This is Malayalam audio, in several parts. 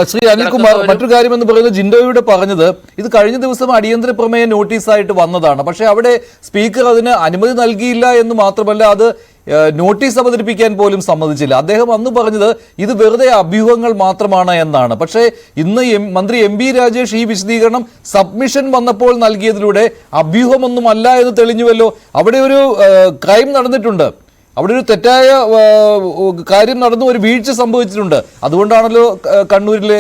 ശ്രീ അനിൽകുമാർ, മറ്റൊരു കാര്യം എന്ന് പറയുന്നത് ജിൻഡോയുടെ പറഞ്ഞത് ഇത് കഴിഞ്ഞ ദിവസം അടിയന്തര പ്രമേയ നോട്ടീസായിട്ട് വന്നതാണ്. പക്ഷേ അവിടെ സ്പീക്കർ അതിന് അനുമതി നൽകിയില്ല എന്ന് മാത്രമല്ല, അത് നോട്ടീസ് അവതരിപ്പിക്കാൻ പോലും സമ്മതിച്ചില്ല. അദ്ദേഹം അന്ന് പറഞ്ഞത് ഇത് വെറുതെ അഭ്യൂഹങ്ങൾ മാത്രമാണ് എന്നാണ്. പക്ഷേ ഇന്ന് മന്ത്രി എം ബി രാജേഷ് ഈ വിശദീകരണം സബ്മിഷൻ വന്നപ്പോൾ നൽകിയതിലൂടെ അഭ്യൂഹമൊന്നുമല്ല എന്ന് തെളിഞ്ഞുവല്ലോ. അവിടെ ഒരു ക്രൈം നടന്നിട്ടുണ്ട്, അവിടെ ഒരു തെറ്റായ കാര്യം നടന്നു, ഒരു വീഴ്ച സംഭവിച്ചിട്ടുണ്ട്. അതുകൊണ്ടാണല്ലോ കണ്ണൂരിലെ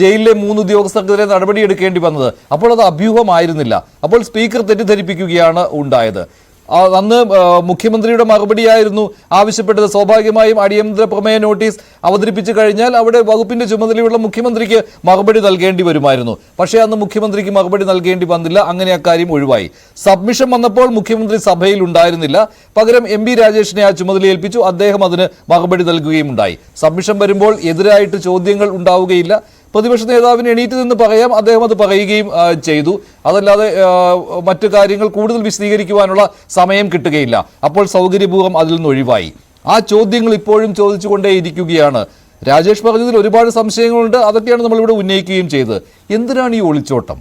ജയിലിലെ 3 ഉദ്യോഗസ്ഥർക്കെതിരെ നടപടിയെടുക്കേണ്ടി വന്നത്. അപ്പോൾ അത് അഭ്യൂഹമായിരുന്നില്ല. അപ്പോൾ സ്പീക്കർ തെറ്റിദ്ധരിപ്പിക്കുകയാണ് ഉണ്ടായത്. അന്ന് മുഖ്യമന്ത്രിയുടെ മറുപടിയായിരുന്നു ആവശ്യപ്പെട്ടത്. സ്വാഭാവികമായും അടിയന്തര പ്രമേയ നോട്ടീസ് അവതരിപ്പിച്ചു കഴിഞ്ഞാൽ അവിടെ വകുപ്പിന്റെ ചുമതലയുള്ള മുഖ്യമന്ത്രിക്ക് മറുപടി നൽകേണ്ടി വരുമായിരുന്നു. പക്ഷേ അന്ന് മുഖ്യമന്ത്രിക്ക് മറുപടി നൽകേണ്ടി വന്നില്ല. അങ്ങനെ അക്കാര്യം ഒഴിവായി. സബ്മിഷൻ വന്നപ്പോൾ മുഖ്യമന്ത്രി സഭയിൽ ഉണ്ടായിരുന്നില്ല. പകരം എം ബി രാജേഷിനെ ആ ചുമതല ഏൽപ്പിച്ചു. അദ്ദേഹം അതിന് മറുപടി നൽകുകയും ഉണ്ടായി. സബ്മിഷൻ വരുമ്പോൾ എതിരായിട്ട് ചോദ്യങ്ങൾ ഉണ്ടാവുകയില്ല. പ്രതിപക്ഷ നേതാവിന് എണീറ്റ് നിന്ന് പറയാം, അദ്ദേഹം അത് പറയുകയും ചെയ്തു. അതല്ലാതെ മറ്റു കാര്യങ്ങൾ കൂടുതൽ വിശദീകരിക്കുവാനുള്ള സമയം കിട്ടുകയില്ല. അപ്പോൾ സൗകര്യപൂർവ്വം അതിൽ നിന്ന് ഒഴിവായി. ആ ചോദ്യങ്ങൾ ഇപ്പോഴും ചോദിച്ചുകൊണ്ടേയിരിക്കുകയാണ്. രാജേഷ് പറഞ്ഞതിൽ ഒരുപാട് സംശയങ്ങളുണ്ട്. അതൊക്കെയാണ് നമ്മളിവിടെ ഉന്നയിക്കുകയും ചെയ്തത്. എന്തിനാണ് ഈ ഒളിച്ചോട്ടം?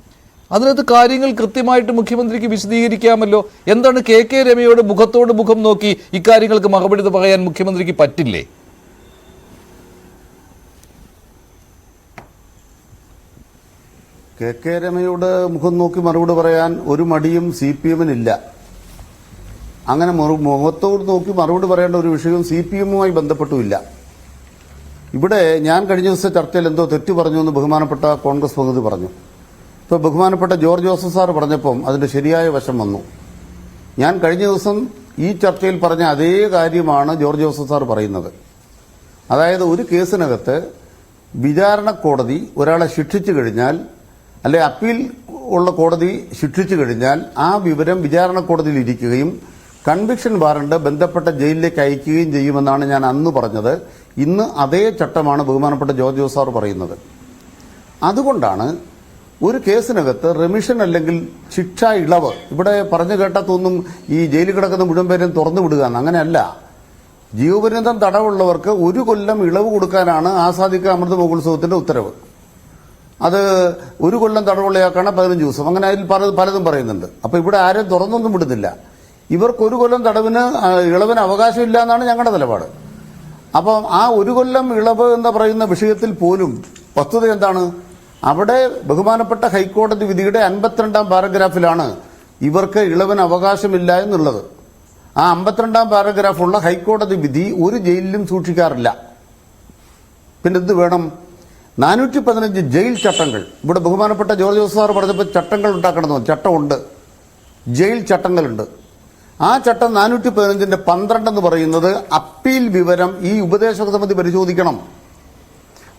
അതിനകത്ത് കാര്യങ്ങൾ കൃത്യമായിട്ട് മുഖ്യമന്ത്രിക്ക് വിശദീകരിക്കാമല്ലോ. എന്താണ് കെ രമയോട് മുഖത്തോട് മുഖം നോക്കി ഇക്കാര്യങ്ങൾക്ക് മറുപടി പറയാൻ മുഖ്യമന്ത്രിക്ക് പറ്റില്ലേ? കെ രമയോട് മുഖം നോക്കി മറുപടി പറയാൻ ഒരു മടിയും CPM-നില്ല. അങ്ങനെ മുഖത്തോട് നോക്കി മറുപടി പറയേണ്ട ഒരു വിഷയവും CPM-മായി ബന്ധപ്പെട്ടുമില്ല. ഇവിടെ ഞാൻ കഴിഞ്ഞ ദിവസത്തെ ചർച്ചയിൽ എന്തോ തെറ്റു പറഞ്ഞു എന്ന് ബഹുമാനപ്പെട്ട കോൺഗ്രസ് പ്രതിനിധി പറഞ്ഞു. ഇപ്പോൾ ബഹുമാനപ്പെട്ട ജോർജ് ജോസഫ് സാർ പറഞ്ഞപ്പം അതിന്റെ ശരിയായ വശം വന്നു. ഞാൻ കഴിഞ്ഞ ദിവസം ഈ ചർച്ചയിൽ പറഞ്ഞ അതേ കാര്യമാണ് ജോർജ് ജോസഫ് സാർ പറയുന്നത്. അതായത് ഒരു കേസിനകത്ത് വിചാരണ കോടതി ഒരാളെ ശിക്ഷിച്ചു കഴിഞ്ഞാൽ, അല്ലെ അപ്പീൽ ഉള്ള കോടതി ശിക്ഷിച്ചു കഴിഞ്ഞാൽ ആ വിവരം വിചാരണ കോടതിയിൽ ഇരിക്കുകയും കൺവിക്ഷൻ വാറണ്ട് ബന്ധപ്പെട്ട ജയിലിലേക്ക് അയക്കുകയും ചെയ്യുമെന്നാണ് ഞാൻ അന്ന് പറഞ്ഞത്. ഇന്ന് അതേ ചട്ടമാണ് ബഹുമാനപ്പെട്ട ജോർജ് ജോസ് സാർ പറയുന്നത്. അതുകൊണ്ടാണ് ഒരു കേസിനകത്ത് റെമിഷൻ അല്ലെങ്കിൽ ശിക്ഷാ ഇളവ്, ഇവിടെ പറഞ്ഞു കേട്ടതൊന്നും ഈ ജയിലിൽ കിടക്കുന്ന മുഴുവൻ പേരെയും തുറന്നു വിടുക എന്ന്, അങ്ങനെയല്ല. ജീവപര്യന്തം തടവുള്ളവർക്ക് 1 കൊല്ലം ഇളവ് കൊടുക്കാനാണ് ആസാദിക അമൃത മഹോത്സവത്തിന്റെ ഉത്തരവ്. അത് 1 കൊല്ലം തടവുള്ളയാക്കാണ് 15 ദിവസം. അങ്ങനെ അതിൽ പലതും പറയുന്നുണ്ട്. അപ്പൊ ഇവിടെ ആരും തുറന്നൊന്നും വിടുന്നില്ല. ഇവർക്ക് 1 കൊല്ലം തടവിന് ഇളവിന് അവകാശമില്ല എന്നാണ് ഞങ്ങളുടെ നിലപാട്. അപ്പം ആ 1 കൊല്ലം ഇളവ് എന്ന് പറയുന്ന വിഷയത്തിൽ പോലും വസ്തുത എന്താണ്? അവിടെ ബഹുമാനപ്പെട്ട ഹൈക്കോടതി വിധിയുടെ 52-ാം പാരഗ്രാഫിലാണ് ഇവർക്ക് ഇളവിന് അവകാശമില്ല എന്നുള്ളത്. ആ 52-ാം പാരഗ്രാഫുള്ള ഹൈക്കോടതി വിധി ഒരു ജയിലിലും സൂക്ഷിക്കാറില്ല. പിന്നെ എന്ത് വേണം? 415 ജയിൽ ചട്ടങ്ങൾ. ഇവിടെ ബഹുമാനപ്പെട്ട ജോർജ് ജോസ് സാർ പറഞ്ഞപ്പോൾ ചട്ടങ്ങൾ ഉണ്ടാക്കണമെന്ന്, ചട്ടമുണ്ട്, ജയിൽ ചട്ടങ്ങളുണ്ട്. ആ ചട്ടം 415-ന്റെ 12 എന്ന് പറയുന്നത് അപ്പീൽ വിവരം ഈ ഉപദേശക സമിതി പരിശോധിക്കണം.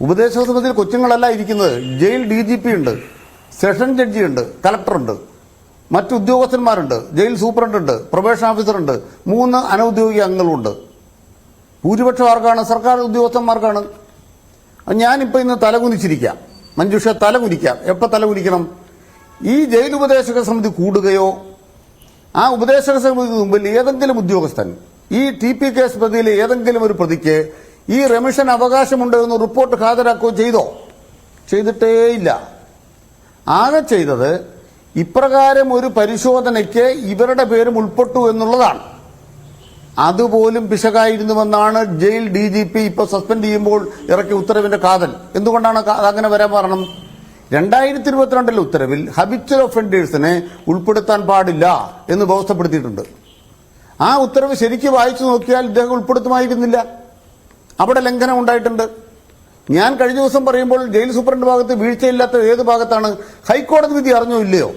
ഉപദേശക സമിതിയിൽ കൊച്ചുങ്ങളല്ല ഇരിക്കുന്നത്. ജയിൽ DGP ഉണ്ട്, സെഷൻ ജഡ്ജിയുണ്ട്, കലക്ടറുണ്ട്, മറ്റു ഉദ്യോഗസ്ഥന്മാരുണ്ട്, ജയിൽ സൂപ്രണ്ടുണ്ട്, പ്രൊബേഷൻ ഓഫീസറുണ്ട്, 3 അനൌദ്യോഗിക അംഗങ്ങളുണ്ട്. ഭൂരിപക്ഷം ആർക്കാണ്? സർക്കാർ ഉദ്യോഗസ്ഥന്മാർക്കാണ്. ഞാനിപ്പോൾ ഇന്ന് തലകുനിച്ചിരിക്കാം, മഞ്ജുഷ തലകുനിക്കാം. എപ്പോൾ തലകുനിക്കണം? ഈ ജയിൽ ഉപദേശക സമിതി കൂടുകയോ ആ ഉപദേശക സമിതിക്ക് മുമ്പിൽ ഏതെങ്കിലും ഉദ്യോഗസ്ഥൻ ഈ TP കേസ് പ്രതിയിലെ ഏതെങ്കിലും ഒരു പ്രതിക്ക് ഈ റെമിഷൻ അവകാശമുണ്ട് എന്ന് റിപ്പോർട്ട് ഹാജരാക്കുകയോ ചെയ്തോ? ചെയ്തിട്ടേയില്ല. ആകെ ചെയ്തത് ഇപ്രകാരം ഒരു പരിശോധനയ്ക്ക് ഇവരുടെ പേരും ഉൾപ്പെട്ടു എന്നുള്ളതാണ്. അതുപോലും പിശകായിരുന്നുവെന്നാണ് ജയിൽ DGP ഇപ്പൊ സസ്പെൻഡ് ചെയ്യുമ്പോൾ ഇറക്കിയ ഉത്തരവിന്റെ കാതൽ. എന്തുകൊണ്ടാണ് അങ്ങനെ വരാൻ കാരണം? 2022 ഉത്തരവിൽ ഹബിച്വൽ ഒഫൻഡേഴ്സിനെ ഉൾപ്പെടുത്താൻ പാടില്ല എന്ന് വ്യവസ്ഥപ്പെടുത്തിയിട്ടുണ്ട്. ആ ഉത്തരവ് ശരിക്കും വായിച്ചു നോക്കിയാൽ ഇദ്ദേഹം ഉൾപ്പെടുത്തുമായിരുന്നില്ല. അവിടെ ലംഘനം ഉണ്ടായിട്ടുണ്ട്. ഞാൻ കഴിഞ്ഞ ദിവസം പറയുമ്പോൾ ജയിൽ സൂപ്രണ്ട് ഭാഗത്ത് വീഴ്ചയില്ലാത്ത ഏത് ഭാഗത്താണ്? ഹൈക്കോടതി വിധി അറിഞ്ഞോ ഇല്ലയോ?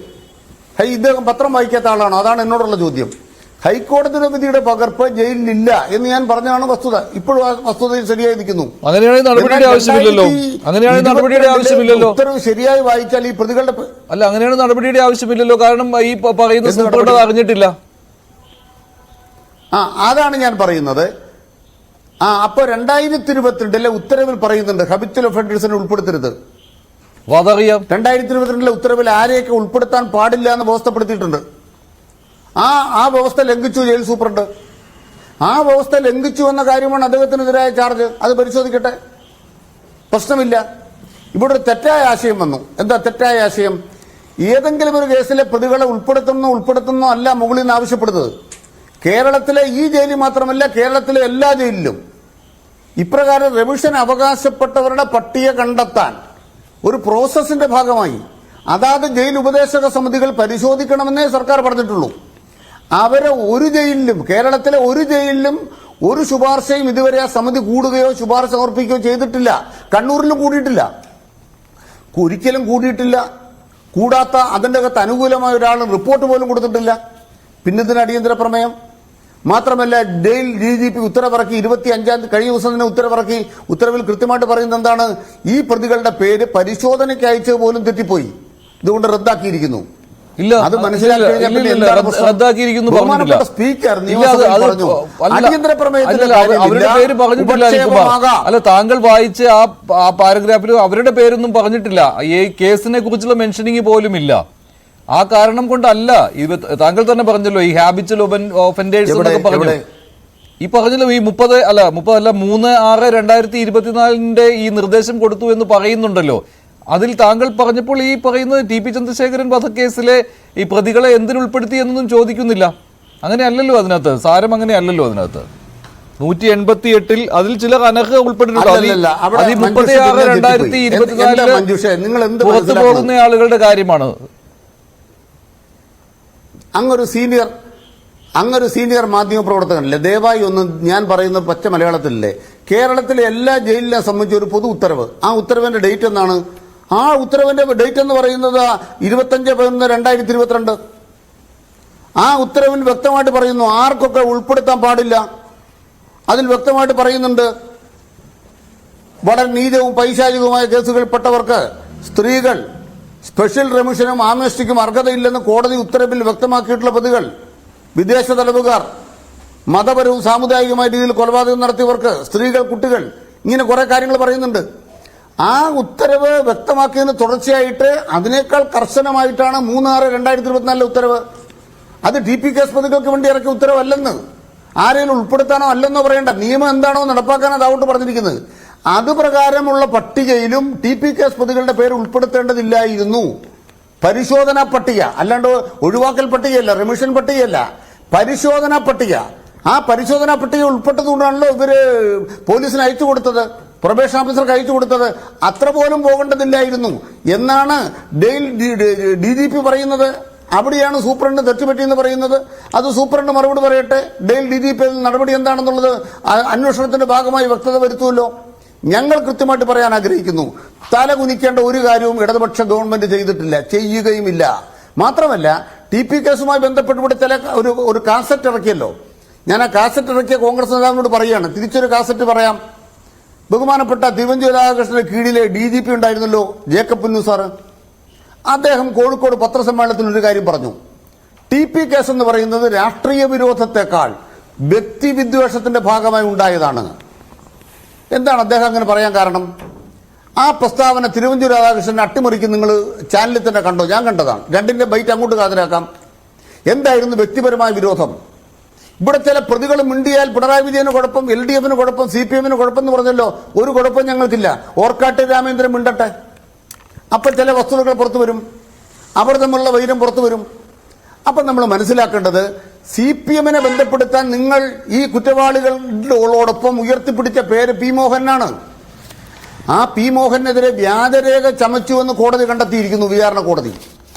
ഇദ്ദേഹം പത്രം വായിക്കാത്ത ആളാണോ? അതാണ് എന്നോടുള്ള ചോദ്യം. ഹൈക്കോടതി വിധിയുടെ പകർപ്പ് ജയിലിലില്ല എന്ന് ഞാൻ പറഞ്ഞാണ് വസ്തുത. ഇപ്പോഴും ആ വസ്തുതയിൽ ശരിയായി നിൽക്കുന്നു. ഉത്തരവ് ശരിയായി വായിച്ചാൽ ഈ പ്രതികളുടെ അങ്ങനെയാണ് നടപടിയുടെ ആവശ്യമില്ലല്ലോ. കാരണം ഈ പറയുന്ന സൂപ്രണ്ട് അറിഞ്ഞിട്ടില്ല. അതാണ് ഞാൻ പറയുന്നത്. അപ്പൊ 2022 ഉത്തരവിൽ പറയുന്നുണ്ട് ഹബിച്വൽ ഒഫൻഡേഴ്സിനെ ഉൾപ്പെടുത്തരുത്. 2022 ഉത്തരവിൽ ആരെയൊക്കെ ഉൾപ്പെടുത്താൻ പാടില്ല എന്ന് വ്യവസ്ഥപ്പെടുത്തിയിട്ടുണ്ട്. ആ വ്യവസ്ഥ ലംഘിച്ചു ജയിൽ സൂപ്രണ്ട്. ആ വ്യവസ്ഥ ലംഘിച്ചു എന്ന കാര്യമാണ് അദ്ദേഹത്തിനെതിരായ ചാർജ്. അത് പരിശോധിക്കട്ടെ, പ്രശ്നമില്ല. ഇവിടെ ഒരു തെറ്റായ ആശയം വന്നു. എന്താ തെറ്റായ ആശയം? ഏതെങ്കിലും ഒരു കേസിലെ പ്രതികളെ ഉൾപ്പെടുത്തുന്നോ അല്ല മുകളിൽ നിന്ന് ആവശ്യപ്പെടുന്നത്. കേരളത്തിലെ ഈ ജയിലിൽ മാത്രമല്ല, കേരളത്തിലെ എല്ലാ ജയിലിലും ഇപ്രകാരം റിവിഷൻ അവകാശപ്പെട്ടവരുടെ പട്ടിക കണ്ടെത്താൻ ഒരു പ്രോസസ്സിന്റെ ഭാഗമായി അതാത് ജയിൽ ഉപദേശക സമിതികൾ പരിശോധിക്കണമെന്നേ സർക്കാർ പറഞ്ഞിട്ടുള്ളൂ. അവരെ ഒരു ജയിലിലും, കേരളത്തിലെ ഒരു ജയിലിലും ഒരു ശുപാർശയും ഇതുവരെ ആ സമിതി കൂടുകയോ ശുപാർശ സമർപ്പിക്കുകയോ ചെയ്തിട്ടില്ല. കണ്ണൂരിലും കൂടിയിട്ടില്ല, ഒരിക്കലും കൂടിയിട്ടില്ല. കൂടാത്ത അതിൻ്റെ അകത്ത് അനുകൂലമായ ഒരാൾ റിപ്പോർട്ട് പോലും കൊടുത്തിട്ടില്ല. പിന്നെ ഇതിന് അടിയന്തര പ്രമേയം മാത്രമല്ല, ജയിൽ DGP ഉത്തരവിറക്കി 25-ാം തീയതി കഴിഞ്ഞ ദിവസം തന്നെ ഉത്തരവിറക്കി. ഉത്തരവിൽ കൃത്യമായിട്ട് പറയുന്നത് എന്താണ്? ഈ പ്രതികളുടെ പേര് പരിശോധനയ്ക്ക് അയച്ചത് പോലും തെറ്റിപ്പോയി, ഇതുകൊണ്ട് റദ്ദാക്കിയിരിക്കുന്നു. ഇല്ല, അത് റദ്ദാക്കിയിരിക്കുന്നു പറഞ്ഞിട്ടില്ല. സ്പീക്കർ അടിയന്തര പ്രമേയത്തിന്റെ അവരുടെ പേര് പറഞ്ഞിട്ടില്ല. അല്ല, താങ്കൾ വായിച്ച ആ പാരഗ്രാഫിൽ അവരുടെ പേരൊന്നും പറഞ്ഞിട്ടില്ല. ഈ കേസിനെ കുറിച്ചുള്ള മെൻഷനിങ് പോലും ഇല്ല. ആ കാരണം കൊണ്ടല്ല. താങ്കൾ തന്നെ പറഞ്ഞല്ലോ, ഈ ഹാബിച്വൽ ഒഫൻഡേഴ്സ് എന്നൊക്കെ പറഞ്ഞു. ഈ പറഞ്ഞല്ലോ, ഈ 3/6/2024 ഈ നിർദ്ദേശം കൊടുത്തു എന്ന് പറയുന്നുണ്ടല്ലോ. അതിൽ താങ്കൾ പറഞ്ഞപ്പോൾ ഈ പറയുന്നത് TP ചന്ദ്രശേഖരൻ വധക്കേസിലെ ഈ പ്രതികളെ എന്തിനുൾപ്പെടുത്തി എന്നൊന്നും ചോദിക്കുന്നില്ല. അങ്ങനെയല്ലല്ലോ അതിനകത്ത് സാരം, അങ്ങനെയല്ലല്ലോ അതിനകത്ത്. 188 അതിൽ ചിലർ അനർഹ ഉൾപ്പെട്ടിട്ടുണ്ട്. അത് 36/2024 പുറത്തു പോകുന്ന ആളുകളുടെ കാര്യമാണ്. അങ്ങൊരു സീനിയർ മാധ്യമ പ്രവർത്തകനല്ലേ, ദയവായി ഒന്ന് ഞാൻ പറയുന്ന പച്ച മലയാളത്തിലല്ലേ, കേരളത്തിലെ എല്ലാ ജയിലിനെ സംബന്ധിച്ച് ഒരു പൊതു ഉത്തരവ്, ആ ഉത്തരവിന്റെ ഡേറ്റ് എന്നാണ്? ആ ഉത്തരവിന്റെ ഡേറ്റ് എന്ന് പറയുന്നത് 25/11/2022. ആ ഉത്തരവിൽ വ്യക്തമായിട്ട് പറയുന്നു ആർക്കൊക്കെ ഉൾപ്പെടുത്താൻ പാടില്ല. അതിൽ വ്യക്തമായിട്ട് പറയുന്നുണ്ട്, വളരെ നീചവും പൈശാചികവുമായ കേസുകളിൽപ്പെട്ടവർക്ക്, സ്ത്രീകൾ, സ്പെഷ്യൽ റെമിഷനും ആംനസ്റ്റിക്കും അർഹതയില്ലെന്ന് കോടതി ഉത്തരവിൽ വ്യക്തമാക്കിയിട്ടുള്ള പ്രതികൾ, വിദേശ തടവുകാർ, മതപരവും സാമുദായികമായ രീതിയിൽ കൊലപാതകം നടത്തിയവർക്ക്, സ്ത്രീകൾ, കുട്ടികൾ, ഇങ്ങനെ കുറെ കാര്യങ്ങൾ പറയുന്നുണ്ട്. ആ ഉത്തരവ് വ്യക്തമാക്കിയതിന് തുടർച്ചയായിട്ട് അതിനേക്കാൾ കർശനമായിട്ടാണ് 3/6/2024 ഉത്തരവ്. അത് TP കേസ് പ്രതികൾക്ക് വേണ്ടി ഇറക്കിയ ഉത്തരവല്ലെന്ന്, ആരെങ്കിലും ഉൾപ്പെടുത്താനോ അല്ലെന്നോ പറയേണ്ട, നിയമം എന്താണോ നടപ്പാക്കാൻ അതാവോട്ട് പറഞ്ഞിരിക്കുന്നത്. അതുപ്രകാരമുള്ള പട്ടികയിലും TP കേസ് പ്രതികളുടെ പേര് ഉൾപ്പെടുത്തേണ്ടതില്ലായിരുന്നു. പരിശോധനാ പട്ടിക, അല്ലാണ്ട് ഒഴിവാക്കൽ പട്ടികയല്ല, റെമിഷൻ പട്ടികയല്ല, പരിശോധനാ പട്ടിക. ആ പരിശോധനാ പട്ടിക ഉൾപ്പെട്ടതുകൊണ്ടാണല്ലോ ഇവര് പോലീസിന് അയച്ചു കൊടുത്തത്, പ്രൊബേഷൻ ഓഫീസർക്ക് അയച്ചു കൊടുത്തത്. അത്ര പോലും പോകേണ്ടതില്ലായിരുന്നു എന്നാണ് DGP പറയുന്നത്. അവിടെയാണ് സൂപ്രണ്ട് തെറ്റുപറ്റിയെന്ന് പറയുന്നത്. അത് സൂപ്രണ്ട് മറുപടി പറയട്ടെ. DGP നടപടി എന്താണെന്നുള്ളത് അന്വേഷണത്തിന്റെ ഭാഗമായി വ്യക്തത വരുത്തുമല്ലോ. ഞങ്ങൾ കൃത്യമായിട്ട് പറയാൻ ആഗ്രഹിക്കുന്നു, തല കുനിക്കേണ്ട ഒരു കാര്യവും ഇടതുപക്ഷ ഗവൺമെന്റ് ചെയ്തിട്ടില്ല, ചെയ്യുകയുമില്ല. മാത്രമല്ല, TP കേസുമായി ബന്ധപ്പെട്ട് ഇവിടെ ചില ഒരു കാസറ്റ് ഇറക്കിയല്ലോ. ഞാൻ ആ കാസറ്റ് ഇറക്കിയ കോൺഗ്രസ് നേതാവിനോട് പറയുകയാണ്, തിരിച്ചൊരു കാസറ്റ് പറയാം. ബഹുമാനപ്പെട്ട തിരുവഞ്ചൂർ രാധാകൃഷ്ണന്റെ കീഴിലെ DGP ഉണ്ടായിരുന്നല്ലോ, ജേക്കബ് പുന്നു സാറ്. അദ്ദേഹം കോഴിക്കോട് പത്രസമ്മേളനത്തിൽ ഒരു കാര്യം പറഞ്ഞു. TP കേസ് എന്ന് പറയുന്നത് രാഷ്ട്രീയ വിരോധത്തെക്കാൾ വ്യക്തിവിദ്വേഷത്തിന്റെ ഭാഗമായി ഉണ്ടായതാണ്. എന്താണ് അദ്ദേഹം അങ്ങനെ പറയാൻ കാരണം? ആ പ്രസ്താവന തിരുവഞ്ചൂർ രാധാകൃഷ്ണൻ അട്ടിമറിക്ക് നിങ്ങൾ ചാനലിൽ തന്നെ കണ്ടോ? ഞാൻ കണ്ടതാണ്. രണ്ടിന്റെ ബൈറ്റ് അങ്ങോട്ട് ഹാജരാക്കാം. എന്തായിരുന്നു വ്യക്തിപരമായ വിരോധം? ഇവിടെ ചില പ്രതികൾ മിണ്ടിയാൽ പിണറായി വിജയന് കുഴപ്പം, LDFന് കുഴപ്പം, CPM കുഴപ്പം എന്ന് പറഞ്ഞല്ലോ. ഒരു കുഴപ്പം ഞങ്ങൾക്കില്ല. ഓർക്കാട്ട് രാമേന്ദ്രൻ മിണ്ടട്ടെ, അപ്പം ചില വസ്തുതകൾ പുറത്തു വരും, അവർ തമ്മിലുള്ള വൈരം പുറത്തു വരും. അപ്പം നമ്മൾ മനസ്സിലാക്കേണ്ടത്, CPMനെ ബന്ധപ്പെടുത്താൻ നിങ്ങൾ ഈ കുറ്റവാളികളോടൊപ്പം ഉയർത്തിപ്പിടിച്ച പേര് P. മോഹനാണ്. ആ P. മോഹനെതിരെ വ്യാജരേഖ ചമച്ചുവെന്ന് കോടതി കണ്ടെത്തിയിരിക്കുന്നു, വിചാരണ കോടതി.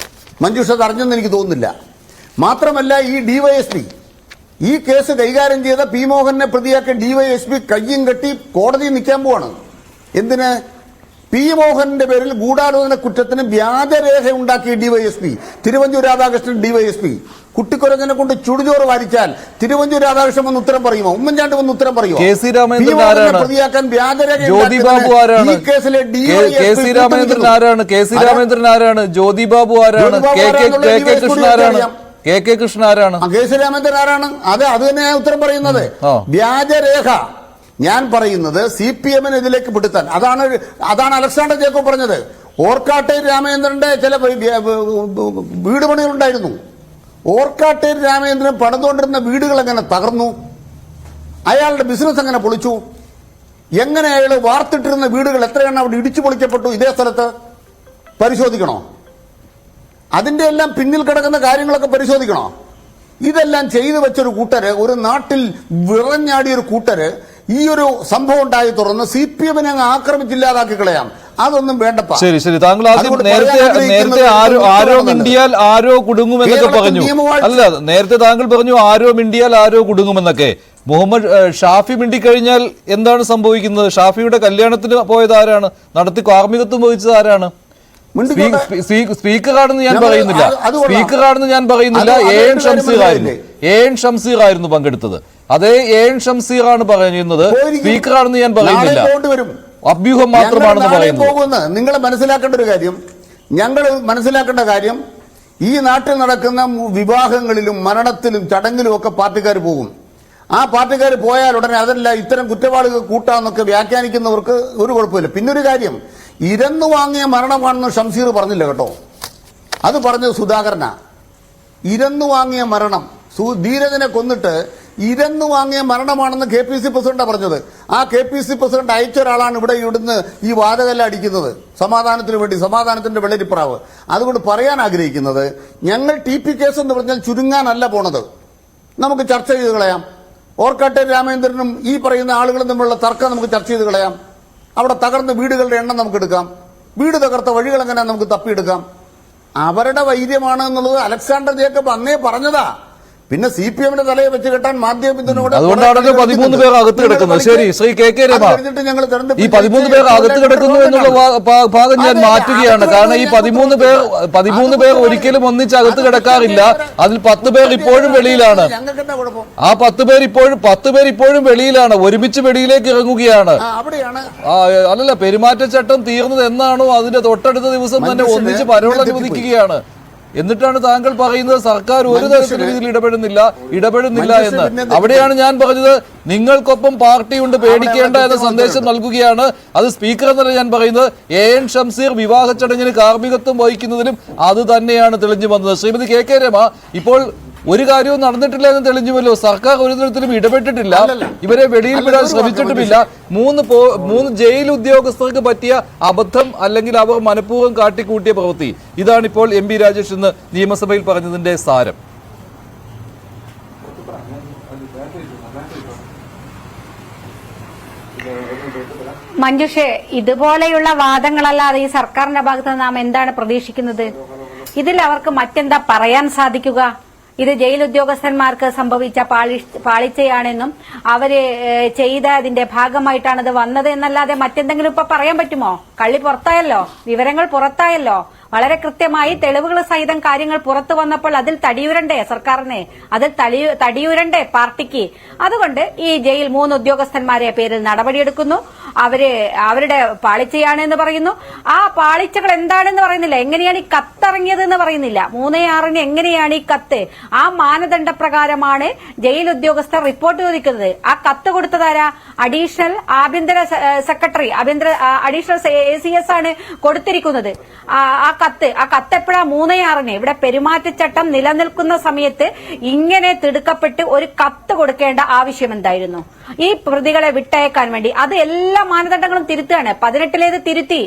മഞ്ജുഷ അത് അറിഞ്ഞെന്ന് എനിക്ക് തോന്നുന്നില്ല. മാത്രമല്ല, ഈ DYSP ഈ കേസ് കൈകാര്യം ചെയ്ത P. മോഹനെ പ്രതിയാക്കിയ DYSP കയ്യും കെട്ടി കോടതി നിൽക്കാൻ പോവാണ്. എന്തിന്? P. മോഹന്റെ പേരിൽ ഗൂഢാലോചന കുറ്റത്തിന് വ്യാജരേഖ ഉണ്ടാക്കിയ DYSP, തിരുവഞ്ചൂർ രാധാകൃഷ്ണൻ DYSP. കുട്ടിക്കുരങ്ങനെ കൊണ്ട് ചുടുചോറ് വാരിച്ചാൽ തിരുവഞ്ചൂർ രാധാകൃഷ്ണൻ വന്ന് ഉത്തരം പറയുമോ? ഉമ്മൻചാണ്ടി വന്ന് ഉത്തരം പറയുമോ? പ്രതിയാക്കാൻ വ്യാജരേഖ ജ്യോതി ബാബു ആരാണ്? ഈ കേസിലെ രാമേന്ദ്രൻ ആരാണ്? രാമേന്ദ്രൻ ആരാണ്? ജ്യോതി ബാബു ആരാണ്? കൃഷ്ണൻ ആരാണ്? കൃഷ്ണൻ ആരാണ്? രാമേന്ദ്രൻ ആരാണ്? അത് തന്നെ ഉത്തരം പറയുന്നത്. വ്യാജരേഖ ഞാൻ പറയുന്നത് CPMനെ ഇതിലേക്ക് പെടുത്താൻ. അതാണ് അലക്സാണ്ടർ ജേക്കബ് പറഞ്ഞത്. ഓർക്കാട്ടേരി രാമേന്ദ്രന്റെ ചില വീട് പണികളുണ്ടായിരുന്നു. ഓർക്കാട്ടേരി രാമേന്ദ്രൻ പണിതുകൊണ്ടിരുന്ന വീടുകൾ എങ്ങനെ തകർന്നു, അയാളുടെ ബിസിനസ് എങ്ങനെ പൊളിച്ചു, എങ്ങനെ അയാൾ വാർത്തിട്ടിരുന്ന വീടുകൾ എത്രയെണ്ണം അവിടെ ഇടിച്ചു പൊളിക്കപ്പെട്ടു ഇതേ സ്ഥലത്ത് പരിശോധിക്കണോ? അതിന്റെ എല്ലാം പിന്നിൽ കിടക്കുന്ന കാര്യങ്ങളൊക്കെ പരിശോധിക്കണോ? ഇതെല്ലാം ചെയ്തു വെച്ചൊരു കൂട്ടര്, ഒരു നാട്ടിൽ വിറഞ്ഞാടിയൊരു കൂട്ടര് ഈ ഒരു സംഭവം ഉണ്ടായി തുറന്ന് CPM-നെ അങ്ങ് ആക്രമിച്ചില്ലാതാക്കി കളയാം. അതൊന്നും വേണ്ടപ്പ. ശരി ശരി, താങ്കൾ ആദ്യം നേരത്തെ ആരോ മിണ്ടിയാൽ ആരോ കുടുങ്ങുമെന്നൊക്കെ പറഞ്ഞു. അല്ല, നേരത്തെ താങ്കൾ പറഞ്ഞു ആരോ മിണ്ടിയാൽ ആരോ കുടുങ്ങുമെന്നൊക്കെ. മുഹമ്മദ് ഷാഫി മിണ്ടിക്കഴിഞ്ഞാൽ എന്താണ് സംഭവിക്കുന്നത്? ഷാഫിയുടെ കല്യാണത്തിന് പോയത് ആരാണ്? നടത്തി കാർമ്മികത്വം വഹിച്ചത് ആരാണ്? സ്പീക്കറാണെന്ന് ഞാൻ പറയുന്നില്ല, സ്പീക്കറാണെന്ന് ഞാൻ പറയുന്നില്ല. AN ഷംസീർ ആയിരുന്നു പങ്കെടുത്തത്. അതേ AN ഷംസീർ ആണ് പറയുന്നത്, സ്പീക്കറാണെന്ന് ഞാൻ പറയുന്നില്ല. അഭ്യൂഹം മാത്രമാണെന്ന് പറയുന്നത്. നിങ്ങൾ മനസ്സിലാക്കേണ്ട ഒരു കാര്യം, ഞങ്ങൾ മനസ്സിലാക്കേണ്ട കാര്യം, ഈ നാട്ടിൽ നടക്കുന്ന വിവാഹങ്ങളിലും മരണത്തിലും ചടങ്ങിലും ഒക്കെ പാർട്ടിക്കാർ പോകും. ആ പാർട്ടിക്കാർ പോയാൽ ഉടനെ അതല്ല ഇത്തരം കുറ്റവാളികൾ കൂട്ടാന്നൊക്കെ വ്യാഖ്യാനിക്കുന്നവർക്ക് ഒരു കുഴപ്പമില്ല. പിന്നൊരു കാര്യം, ഇരന്നു വാങ്ങിയ മരണമാണെന്ന് ഷംസീർ പറഞ്ഞില്ല കേട്ടോ, അത് പറഞ്ഞത് സുധാകരനാ. ഇരന്നു വാങ്ങിയ മരണം, ധീരജനെ കൊന്നിട്ട് ഇരന്നു വാങ്ങിയ മരണമാണെന്ന് KPC പ്രസിഡന്റാണ് പറഞ്ഞത്. ആ KPC പ്രസിഡന്റ് അയച്ച ഒരാളാണ് ഇവിടുന്ന് ഈ വാതകെല്ലാം അടിക്കുന്നത് സമാധാനത്തിന് വേണ്ടി, സമാധാനത്തിന്റെ വെള്ളരിപ്രാവ്. അതുകൊണ്ട് പറയാൻ ആഗ്രഹിക്കുന്നത്, ഞങ്ങൾ TP കേസ് എന്ന് പറഞ്ഞാൽ ചുരുങ്ങാനല്ല പോണത്. നമുക്ക് ചർച്ച ചെയ്ത് കളയാം. ഓർക്കാട്ടെ രാമേന്ദ്രനും ഈ പറയുന്ന ആളുകളും തമ്മിലുള്ള തർക്കം നമുക്ക് ചർച്ച ചെയ്ത് കളയാം. അവിടെ തകർന്ന വീടുകളുടെ എണ്ണം നമുക്ക് എടുക്കാം. വീട് തകർത്ത വഴികൾ എങ്ങനെ നമുക്ക് തപ്പിയെടുക്കാം. അവരുടെ വൈര്യമാണ് എന്നുള്ളത് അലക്സാണ്ടർ ജേക്കബ് അന്നേ പറഞ്ഞതാ. പിന്നെ CPM-ന്റെ തലയെ വെച്ച് കെട്ടാൻ മാധ്യമത്തിനോട്, അതുകൊണ്ടാണല്ലോ 13 പേർ അകത്ത് കിടക്കുന്നത്. ശരി, ശ്രീ KK രമ, ഈ 13 പേർ അകത്ത് കിടക്കുന്നു എന്നുള്ള ഭാഗം ഞാൻ മാറ്റുകയാണ്. കാരണം ഈ 13 പേർ ഒരിക്കലും ഒന്നിച്ച് അകത്ത് കിടക്കാറില്ല. അതിൽ 10 പേർ ഇപ്പോഴും വെളിയിലാണ്. ആ 10 പേർ ഇപ്പോഴും വെളിയിലാണ്, ഒരുമിച്ച് വെളിയിലേക്ക് ഇറങ്ങുകയാണ്. അല്ലല്ല, പെരുമാറ്റച്ചട്ടം തീർന്നത് എന്നാണോ അതിന്റെ തൊട്ടടുത്ത ദിവസം തന്നെ ഒന്നിച്ച് പരോൾ അനുവദിക്കുകയാണ്. എന്നിട്ടാണ് താങ്കൾ പറയുന്നത് സർക്കാർ ഒരു തരത്തിലും ഇതിൽ ഇടപെടുന്നില്ല എന്ന്. അവിടെയാണ് ഞാൻ പറഞ്ഞത്, നിങ്ങൾക്കൊപ്പം പാർട്ടിയുണ്ട്, പേടിക്കേണ്ട എന്ന സന്ദേശം നൽകുകയാണ്. അത് സ്പീക്കർ എന്നല്ല ഞാൻ പറയുന്നത്. AN ഷംസീർ വിവാഹ ചടങ്ങിന് കാർമ്മികത്വം വഹിക്കുന്നതിലും അത് തന്നെയാണ് തെളിഞ്ഞു വന്നത്. ശ്രീമതി KK രമ, ഇപ്പോൾ ഒരു കാര്യവും നടന്നിട്ടില്ല എന്ന് തെളിഞ്ഞുവല്ലോ. സർക്കാർ ഒരു തരത്തിലും ഇടപെട്ടിട്ടില്ല, ഇവരെ വെളിയിൽ വിടാൻ ശ്രമിച്ചിട്ടുമില്ല. മൂന്ന് ജയിൽ ഉദ്യോഗസ്ഥർക്ക് പറ്റിയ അബദ്ധം, അല്ലെങ്കിൽ അവർ മനഃപൂർവ്വം കാട്ടിക്കൂട്ടിയ പ്രവൃത്തി, ഇതാണിപ്പോൾ MP രാജേഷ് ഇന്ന് നിയമസഭയിൽ പറഞ്ഞതിന്റെ സാരം. മഞ്ജുഷേ, ഇതുപോലെയുള്ള വാദങ്ങളല്ലാതെ ഈ സർക്കാരിന്റെ ഭാഗത്ത് നാം എന്താണ് പ്രതീക്ഷിക്കുന്നത്? ഇതിൽ അവർക്ക് മറ്റെന്താ പറയാൻ സാധിക്കുക? ഇത് ജയിൽ ഉദ്യോഗസ്ഥന്മാർക്ക് സംഭവിച്ച പാളിച്ചയാണെന്നും അവര് ചെയ്തതിന്റെ ഭാഗമായിട്ടാണ് ഇത് വന്നത് എന്നല്ലാതെ മറ്റെന്തെങ്കിലും ഇപ്പൊ പറയാൻ പറ്റുമോ? കള്ളി പുറത്തായല്ലോ, വിവരങ്ങൾ പുറത്തായല്ലോ. വളരെ കൃത്യമായി തെളിവുകൾ സഹിതം കാര്യങ്ങൾ പുറത്തു വന്നപ്പോൾ അതിൽ തടിയുരണ്ടേ സർക്കാരിനെ, അതിൽ തടിയുരണ്ടേ പാർട്ടിക്ക്. അതുകൊണ്ട് ഈ ജയിൽ 3 ഉദ്യോഗസ്ഥന്മാരെ പേരിൽ നടപടിയെടുക്കുന്നു. അവരുടെ പാളിച്ചയാണെന്ന് പറയുന്നു. ആ പാളിച്ചകൾ എന്താണെന്ന് പറയുന്നില്ല. എങ്ങനെയാണ് ഈ കത്തിറങ്ങിയതെന്ന് പറയുന്നില്ല. 3/6 എങ്ങനെയാണ് ഈ കത്ത്? ആ മാനദണ്ഡ പ്രകാരമാണ് ജയിൽ ഉദ്യോഗസ്ഥർ റിപ്പോർട്ട് ചോദിക്കുന്നത്. ആ കത്ത് കൊടുത്തതാരാ? അഡീഷണൽ ആഭ്യന്തര സെക്രട്ടറി, അഡീഷണൽ ACS ആണ് കൊടുത്തിരിക്കുന്നത്. ആ കത്ത് എപ്പോഴാ? 3/6. ഇവിടെ പെരുമാറ്റച്ചട്ടം നിലനിൽക്കുന്ന സമയത്ത് ഇങ്ങനെ തിടുക്കപ്പെട്ട് ഒരു കത്ത് കൊടുക്കേണ്ട ആവശ്യം എന്തായിരുന്നു? ഈ പ്രതികളെ വിട്ടയക്കാൻ വേണ്ടി അത് എല്ലാ മാനദണ്ഡങ്ങളും തിരുത്തുകയാണ്. 18 തിരുത്തി,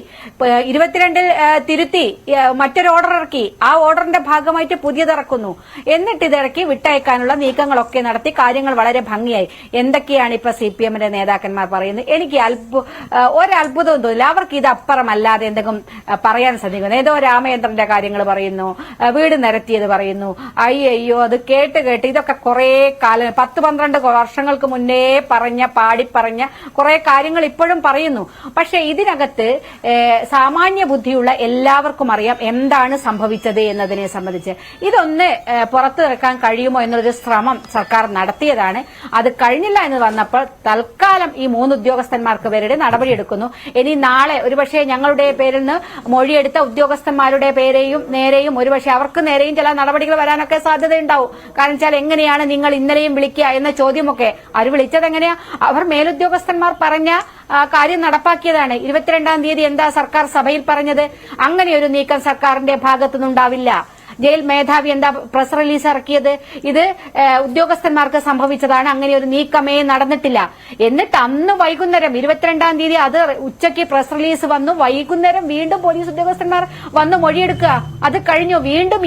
22 തിരുത്തി, മറ്റൊരു ഓർഡർ ഇറക്കി. ആ ഓർഡറിന്റെ ഭാഗമായിട്ട് പുതിയതിറക്കുന്നു. എന്നിട്ട് ഇതിറക്കി വിട്ടയക്കാനുള്ള നീക്കങ്ങളൊക്കെ നടത്തി കാര്യങ്ങൾ വളരെ ഭംഗിയായി. എന്തൊക്കെയാണ് ഇപ്പൊ CPM-ന്റെ നേതാക്കന്മാർ പറയുന്നത്? എനിക്ക് ഒരത്ഭുതവും തോന്നില്ല. അവർക്ക് ഇത് അപ്പുറമല്ലാതെ എന്തെങ്കിലും പറയാൻ സാധിക്കുന്നു. ഏതോ രാമചന്ദ്രന്റെ കാര്യങ്ങൾ പറയുന്നു, വീട് നിരത്തിയത് പറയുന്നു. അയ്യോ, അത് കേട്ട് ഇതൊക്കെ കുറെ കാലം 10-12 വർഷങ്ങൾക്ക് മുന്നേ പാടിപ്പറഞ്ഞ കുറെ കാര്യങ്ങൾ ഇപ്പോഴും പറയുന്നു. പക്ഷെ ഇതിനകത്ത് സാമാന്യ ബുദ്ധിയുള്ള എല്ലാവർക്കും അറിയാം എന്താണ് സംഭവിച്ചത് എന്നതിനെ സംബന്ധിച്ച്. ഇതൊന്ന് പുറത്തു ഇറക്കാൻ കഴിയുമോ എന്നൊരു ശ്രമം സർക്കാർ നടത്തിയതാണ്. അത് കഴിഞ്ഞില്ല എന്ന് വന്നപ്പോൾ തൽക്കാലം ഈ 3 ഉദ്യോഗസ്ഥന്മാർക്ക് പേരുടെ നടപടിയെടുക്കുന്നു. ഇനി നാളെ ഒരുപക്ഷെ ഞങ്ങളുടെ പേരിൽ നിന്ന് മൊഴിയെടുത്ത ഉദ്യോഗസ്ഥന്മാരുടെ നേരെയും ഒരുപക്ഷെ അവർക്ക് നേരെയും ചില നടപടികൾ വരാനൊക്കെ സാധ്യതയുണ്ടാവും. കാരണം വെച്ചാൽ എങ്ങനെയാണ് നിങ്ങൾ ഇന്നലെയും വിളിക്കുക എന്ന ചോദ്യമൊക്കെ. അവർ വിളിച്ചത് എങ്ങനെയാ? അവർ മേലുദ്യോഗസ്ഥന്മാർ പറഞ്ഞ കാര്യം നടപ്പാക്കിയതാണ്. 22-ാം തീയതി എന്താ സർക്കാർ സഭയിൽ പറഞ്ഞത്? അങ്ങനെ ഒരു നീക്കം സർക്കാരിന്റെ ഭാഗത്തുനിന്നുണ്ടാവില്ല. ജയിൽ മേധാവി എന്താ പ്രസ് റിലീസ് ഇറക്കിയത്? ഇത് ഉദ്യോഗസ്ഥന്മാർക്ക് സംഭവിച്ചതാണ്, അങ്ങനെ ഒരു നീക്കമേ നടന്നിട്ടില്ല. എന്നിട്ട് അന്ന് വൈകുന്നേരം 22-ാം തീയതി അത് ഉച്ചയ്ക്ക് പ്രസ് റിലീസ് വന്നു. വൈകുന്നേരം വീണ്ടും പോലീസ് ഉദ്യോഗസ്ഥന്മാർ വന്ന് മൊഴിയെടുക്കുക. അത് കഴിഞ്ഞു. വീണ്ടും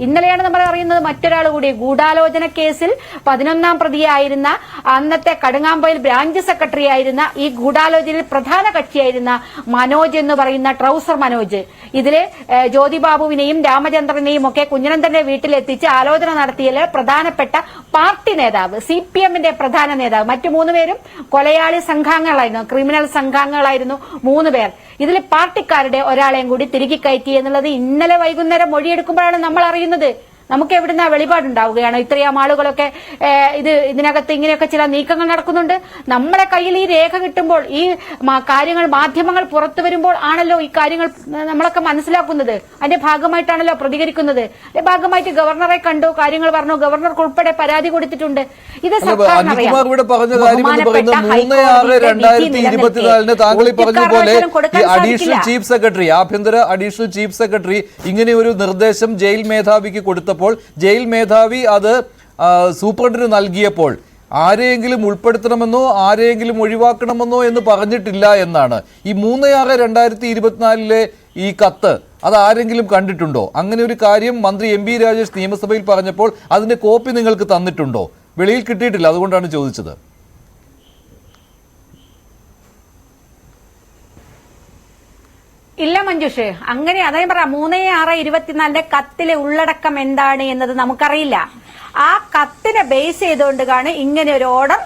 ഇന്നലെയാണ് നമ്മൾ അറിയുന്നത് മറ്റൊരാൾ കൂടി ഗൂഢാലോചന കേസിൽ 11-ാം പ്രതിയായിരുന്ന, അന്നത്തെ കടുങ്ങാമ്പയിൽ ബ്രാഞ്ച് സെക്രട്ടറി ആയിരുന്ന, ഈ ഗൂഢാലോചനയിൽ പ്രധാന കക്ഷിയായിരുന്ന മനോജ് എന്ന് പറയുന്ന ട്രൗസർ മനോജ്, ഇതില് ജ്യോതിബാബുവിനെയും രാമചന്ദ്രനെയും ഒക്കെ കുഞ്ഞനന്തന്റെ വീട്ടിലെത്തിച്ച് ആലോചന നടത്തിയതിൽ പ്രധാനപ്പെട്ട പാർട്ടി നേതാവ്, CPM-ന്റെ പ്രധാന നേതാവ്, മറ്റു 3 പേരും കൊലയാളി സംഘാംഗങ്ങളായിരുന്നു, ക്രിമിനൽ സംഘാംഗങ്ങളായിരുന്നു 3 പേർ. ഇതിൽ പാർട്ടിക്കാരുടെ ഒരാളെയും കൂടി തിരികെ കയറ്റി എന്നുള്ളത് ഇന്നലെ വൈകുന്നേരം മൊഴിയെടുക്കുമ്പോഴാണ് നമ്മൾ അറിയുന്നത്. നമുക്ക് എവിടുന്ന വെളിപാടുണ്ടാവുകയാണ്? ഇത്രയും ആളുകളൊക്കെ ഇതിനകത്ത് ഇങ്ങനെയൊക്കെ ചില നീക്കങ്ങൾ നടക്കുന്നുണ്ട്. നമ്മളെ കയ്യിൽ ഈ രേഖ കിട്ടുമ്പോൾ, ഈ കാര്യങ്ങൾ മാധ്യമങ്ങൾ പുറത്തു വരുമ്പോൾ ആണല്ലോ ഈ കാര്യങ്ങൾ നമ്മളൊക്കെ മനസ്സിലാക്കുന്നത്. അതിന്റെ ഭാഗമായിട്ടാണല്ലോ പ്രതികരിക്കുന്നത്. അതിന്റെ ഭാഗമായിട്ട് ഗവർണറെ കണ്ടു, കാര്യങ്ങൾ പറഞ്ഞു. ഗവർണർക്ക് ഉൾപ്പെടെ പരാതി കൊടുത്തിട്ടുണ്ട്. ഇത് അനിൽകുമാർ ഇവിടെ പറഞ്ഞ കാര്യം എന്ന് പറയുന്നത് 3/6/2024 താങ്കൾ ഈ പറഞ്ഞതുപോലെ ഈ അഡീഷണൽ ചീഫ് സെക്രട്ടറി, ആഭ്യന്തര അഡീഷണൽ ചീഫ് സെക്രട്ടറി ഇങ്ങനെ ഒരു നിർദ്ദേശം ജയിൽ മേധാവിക്ക് കൊടുത്തപ്പോൾ ജയിൽ മേധാവി അത് സൂപ്രണ്ടിന് നൽകിയപ്പോൾ ആരെയെങ്കിലും ഉൾപ്പെടുത്തണമെന്നോ ആരെയെങ്കിലും ഒഴിവാക്കണമെന്നോ എന്ന് പറഞ്ഞിട്ടില്ല എന്നാണ്. ഈ 3/6/2024 ഈ കത്ത് അത് ആരെങ്കിലും കണ്ടിട്ടുണ്ടോ? അങ്ങനെ ഒരു കാര്യം മന്ത്രി MP രാജേഷ് നിയമസഭയിൽ പറഞ്ഞപ്പോൾ അതിന്റെ കോപ്പി നിങ്ങൾക്ക് തന്നിട്ടുണ്ടോ? വെളിയിൽ കിട്ടിയിട്ടില്ല, അതുകൊണ്ടാണ് ചോദിച്ചത്. ഇല്ല മഞ്ജുഷ്, അങ്ങനെ അതേ പറയാം. 3/6/24 കത്തിലെ ഉള്ളടക്കം എന്താണ് എന്നത് നമുക്കറിയില്ല. ആ കത്തിനെ ബേസ് ചെയ്തുകൊണ്ടാണ് ഇങ്ങനെ ഒരു order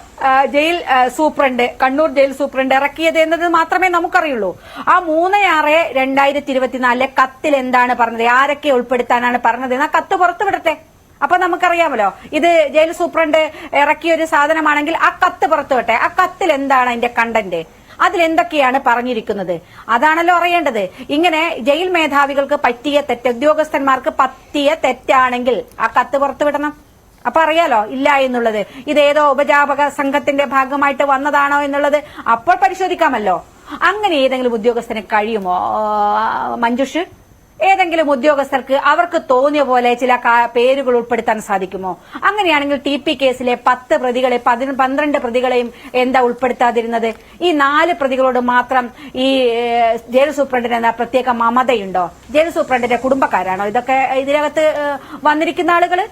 jail superintendent, Kannur jail superintendent ഇറക്കിയത് എന്നത് മാത്രമേ നമുക്കറിയുള്ളൂ. ആ 3/6/2024 കത്തിൽ എന്താണ് പറഞ്ഞത്, ആരൊക്കെ ഉൾപ്പെടുത്താനാണ് പറഞ്ഞത് ആ കത്ത് പുറത്തുവിടട്ടെ. അപ്പൊ നമുക്കറിയാമല്ലോ ഇത് ജയിൽ സൂപ്രണ്ട് ഇറക്കിയ ഒരു സാധനമാണെങ്കിൽ ആ കത്ത് പുറത്തുവിട്ടെ. ആ കത്തിൽ എന്താണ് അതിന്റെ കണ്ടന്റ്, അതിലെന്തൊക്കെയാണ് പറഞ്ഞിരിക്കുന്നത്, അതാണല്ലോ അറിയേണ്ടത്. ഇങ്ങനെ ജയിൽ മേധാവികൾക്ക് പറ്റിയ തെറ്റ്, ഉദ്യോഗസ്ഥന്മാർക്ക് പറ്റിയ തെറ്റാണെങ്കിൽ ആ കത്ത് പുറത്തുവിടണം. അപ്പൊ അറിയാലോ ഇല്ല എന്നുള്ളത്. ഇതേതോ ഉപജാപക സംഘത്തിന്റെ ഭാഗമായിട്ട് വന്നതാണോ എന്നുള്ളത് അപ്പോൾ പരിശോധിക്കാമല്ലോ. അങ്ങനെ ഏതെങ്കിലും ഉദ്യോഗസ്ഥന് കഴിയുമോ മഞ്ജുഷ്? ഏതെങ്കിലും ഉദ്യോഗസ്ഥർക്ക് അവർക്ക് തോന്നിയ പോലെ ചില പേരുകൾ ഉൾപ്പെടുത്താൻ സാധിക്കുമോ? അങ്ങനെയാണെങ്കിൽ TP കേസിലെ 10 പ്രതികളെ 12 പ്രതികളെയും എന്താ ഉൾപ്പെടുത്താതിരുന്നത്? ഈ 4 പ്രതികളോട് മാത്രം ഈ ജയിൽ സൂപ്രണ്ടിന് എന്താ പ്രത്യേക മമതയുണ്ടോ? ജയിൽ സൂപ്രണ്ടിന്റെ കുടുംബക്കാരാണോ ഇതൊക്കെ ഇതിനകത്ത് വന്നിരിക്കുന്ന ആളുകൾ?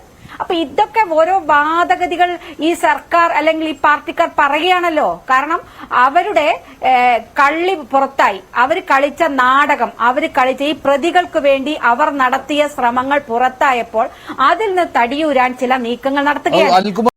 അപ്പൊ ഇതൊക്കെ ഓരോ വാദഗതികൾ ഈ സർക്കാർ അല്ലെങ്കിൽ ഈ പാർട്ടിക്കാർ പറയുകയാണല്ലോ. കാരണം അവരുടെ കള്ളി പുറത്തായി, അവർ കളിച്ച നാടകം, അവർ കളിച്ച ഈ പ്രതികൾക്ക് വേണ്ടി അവർ നടത്തിയ ശ്രമങ്ങൾ പുറത്തായപ്പോൾ അതിൽ നിന്ന് തടിയൂരാൻ ചില നീക്കങ്ങൾ നടത്തുകയാണ്.